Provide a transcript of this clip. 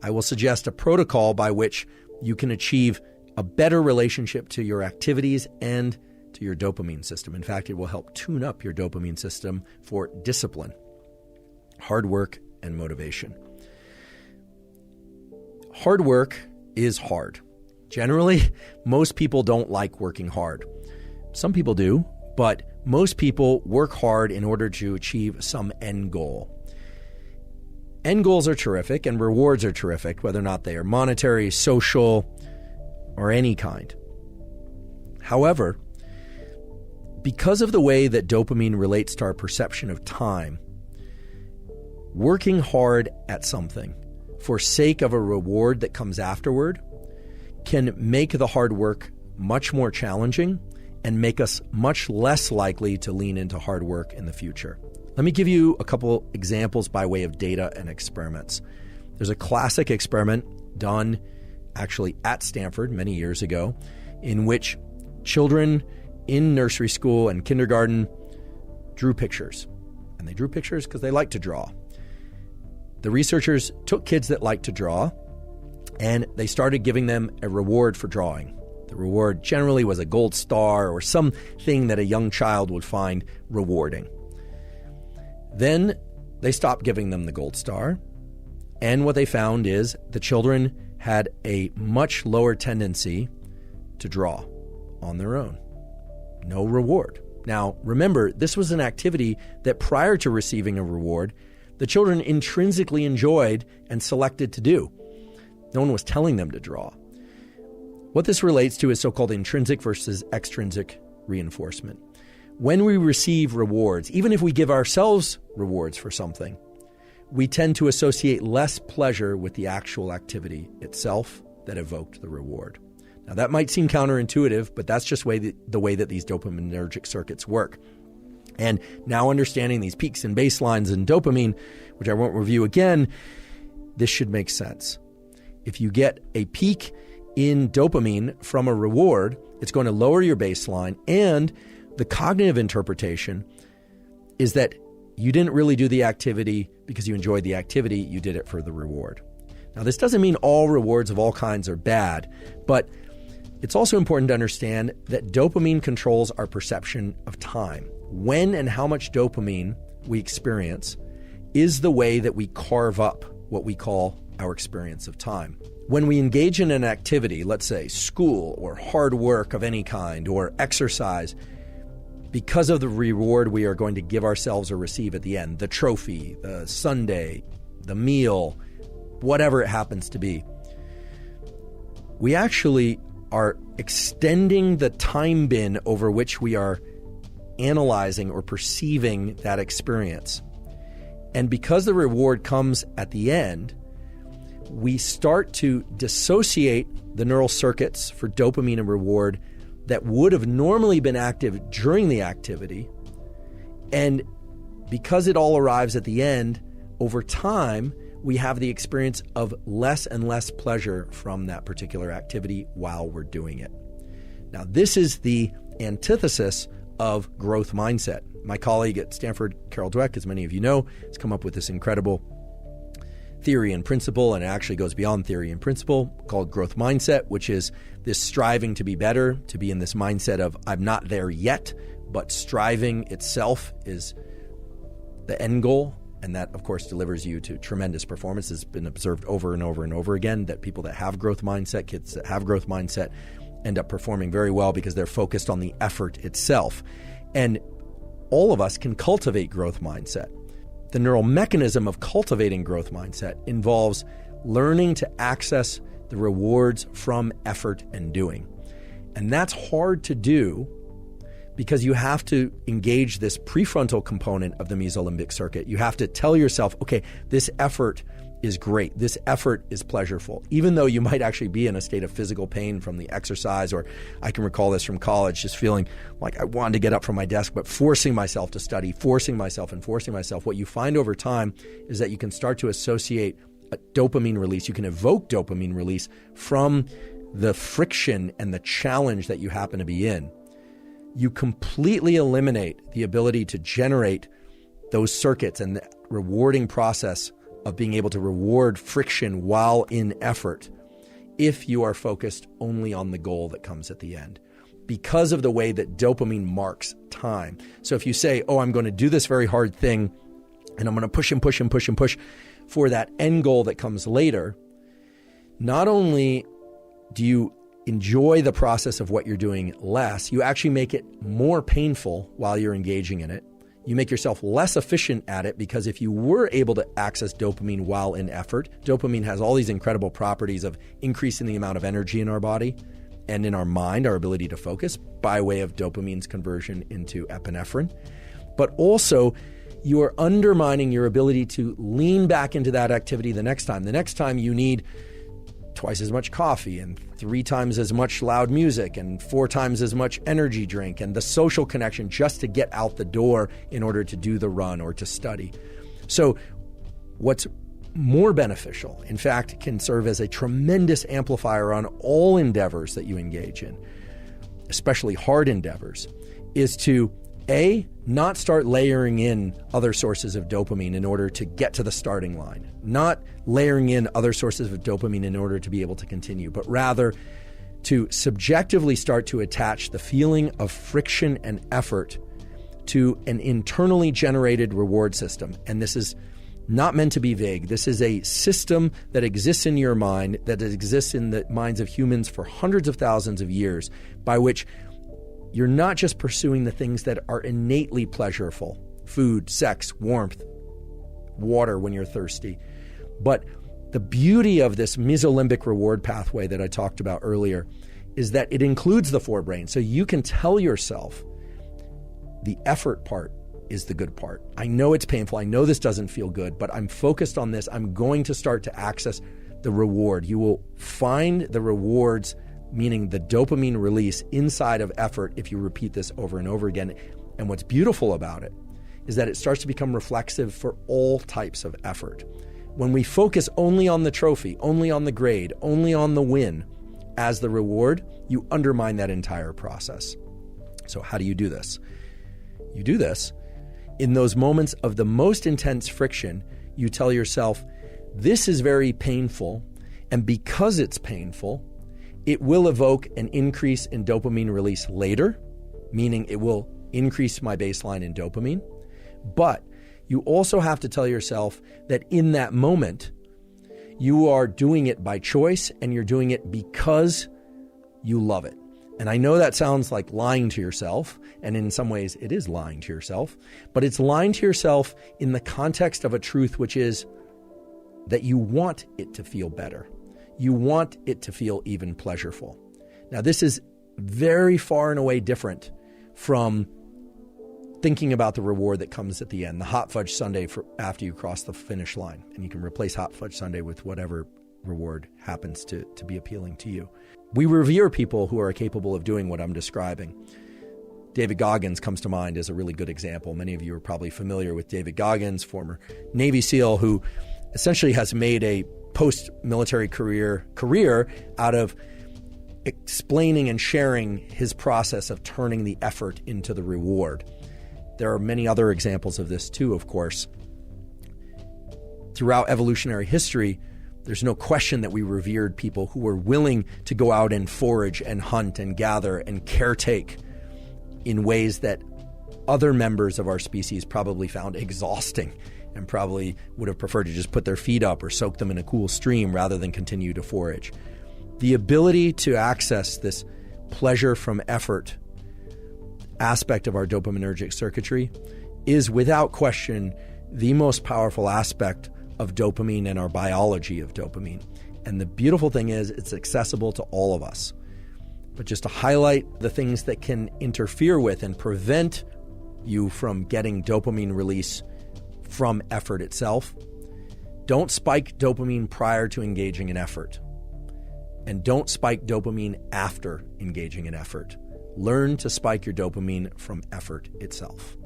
I will suggest a protocol by which you can achieve a better relationship to your activities and to your dopamine system. In fact, it will help tune up your dopamine system for discipline, hard work, and motivation. Hard work is hard. Generally, most people don't like working hard. Some people do, but most people work hard in order to achieve some end goal. End goals are terrific and rewards are terrific, whether or not they are monetary, social, or any kind. However, because of the way that dopamine relates to our perception of time, working hard at something for sake of a reward that comes afterward can make the hard work much more challenging and make us much less likely to lean into hard work in the future. Let me give you a couple examples by way of data and experiments. There's a classic experiment done actually at Stanford many years ago in which children in nursery school and kindergarten drew pictures. And they drew pictures because they like to draw. The researchers took kids that like to draw and they started giving them a reward for drawing. The reward generally was a gold star or something that a young child would find rewarding. Then they stopped giving them the gold star, and what they found is the children had a much lower tendency to draw on their own. No reward. Now, remember, this was an activity that prior to receiving a reward, the children intrinsically enjoyed and selected to do. No one was telling them to draw. What this relates to is so-called intrinsic versus extrinsic reinforcement. When we receive rewards, even if we give ourselves rewards for something, we tend to associate less pleasure with the actual activity itself that evoked the reward. Now, that might seem counterintuitive, but that's just the way that these dopaminergic circuits work. And now understanding these peaks and baselines in dopamine, which I won't review again, this should make sense. If you get a peak in dopamine from a reward, it's going to lower your baseline, and the cognitive interpretation is that you didn't really do the activity because you enjoyed the activity, you did it for the reward. Now, this doesn't mean all rewards of all kinds are bad, but it's also important to understand that dopamine controls our perception of time. When and how much dopamine we experience is the way that we carve up what we call our experience of time. When we engage in an activity, let's say school or hard work of any kind or exercise, because of the reward we are going to give ourselves or receive at the end, the trophy, the sundae, the meal, whatever it happens to be, we actually are extending the time bin over which we are analyzing or perceiving that experience. And because the reward comes at the end, we start to dissociate the neural circuits for dopamine and reward that would have normally been active during the activity. And because it all arrives at the end, over time, we have the experience of less and less pleasure from that particular activity while we're doing it. Now, this is the antithesis of growth mindset. My colleague at Stanford, Carol Dweck, as many of you know, has come up with this incredible theory and principle, and it actually goes beyond theory and principle, called growth mindset, which is this striving to be better, to be in this mindset of I'm not there yet, but striving itself is the end goal. And that, of course, delivers you to tremendous performance. It's been observed over and over and over again that people that have growth mindset, kids that have growth mindset, end up performing very well because they're focused on the effort itself. And all of us can cultivate growth mindset. The neural mechanism of cultivating growth mindset involves learning to access the rewards from effort and doing. And that's hard to do because you have to engage this prefrontal component of the mesolimbic circuit. You have to tell yourself, okay, this effort is great. This effort is pleasurable, even though you might actually be in a state of physical pain from the exercise, or I can recall this from college, just feeling like I wanted to get up from my desk, but forcing myself to study, forcing myself. What you find over time is that you can start to associate a dopamine release. You can evoke dopamine release from the friction and the challenge that you happen to be in. You completely eliminate the ability to generate those circuits and the rewarding process of being able to reward friction while in effort if you are focused only on the goal that comes at the end, because of the way that dopamine marks time. So if you say, oh, I'm going to do this very hard thing, and I'm going to push and push and push and push for that end goal that comes later, not only do you enjoy the process of what you're doing less, you actually make it more painful while you're engaging in it. You make yourself less efficient at it, because if you were able to access dopamine while in effort, dopamine has all these incredible properties of increasing the amount of energy in our body and in our mind, our ability to focus by way of dopamine's conversion into epinephrine. But also, you are undermining your ability to lean back into that activity the next time. The next time you need twice as much coffee and 3 times as much loud music and 4 times as much energy drink and the social connection just to get out the door in order to do the run or to study. So what's more beneficial, in fact, can serve as a tremendous amplifier on all endeavors that you engage in, especially hard endeavors, is to not start layering in other sources of dopamine in order to get to the starting line, not layering in other sources of dopamine in order to be able to continue, but rather to subjectively start to attach the feeling of friction and effort to an internally generated reward system. And this is not meant to be vague. This is a system that exists in your mind, that exists in the minds of humans for hundreds of thousands of years, by which you're not just pursuing the things that are innately pleasurable, food, sex, warmth, water when you're thirsty. But the beauty of this mesolimbic reward pathway that I talked about earlier is that it includes the forebrain. So you can tell yourself the effort part is the good part. I know it's painful. I know this doesn't feel good, but I'm focused on this. I'm going to start to access the reward. You will find the rewards, meaning the dopamine release inside of effort, if you repeat this over and over again. And what's beautiful about it is that it starts to become reflexive for all types of effort. When we focus only on the trophy, only on the grade, only on the win as the reward, you undermine that entire process. So how do you do this? You do this in those moments of the most intense friction. You tell yourself, this is very painful, and because it's painful, it will evoke an increase in dopamine release later, meaning it will increase my baseline in dopamine. But you also have to tell yourself that in that moment, you are doing it by choice and you're doing it because you love it. And I know that sounds like lying to yourself, and in some ways it is lying to yourself, but it's lying to yourself in the context of a truth, which is that you want it to feel better. You want it to feel even pleasurable. Now, this is very far and away different from thinking about the reward that comes at the end, the hot fudge sundae for after you cross the finish line. And you can replace hot fudge sundae with whatever reward happens to be appealing to you. We revere people who are capable of doing what I'm describing. David Goggins comes to mind as a really good example. Many of you are probably familiar with David Goggins, former Navy SEAL, who essentially has made a post-military career out of explaining and sharing his process of turning the effort into the reward. There are many other examples of this too, of course. Throughout evolutionary history, there's no question that we revered people who were willing to go out and forage and hunt and gather and caretake in ways that other members of our species probably found exhausting and probably would have preferred to just put their feet up or soak them in a cool stream rather than continue to forage. The ability to access this pleasure from effort aspect of our dopaminergic circuitry is without question the most powerful aspect of dopamine and our biology of dopamine. And the beautiful thing is it's accessible to all of us. But just to highlight the things that can interfere with and prevent you from getting dopamine release from effort itself, don't spike dopamine prior to engaging in effort. And don't spike dopamine after engaging in effort. Learn to spike your dopamine from effort itself.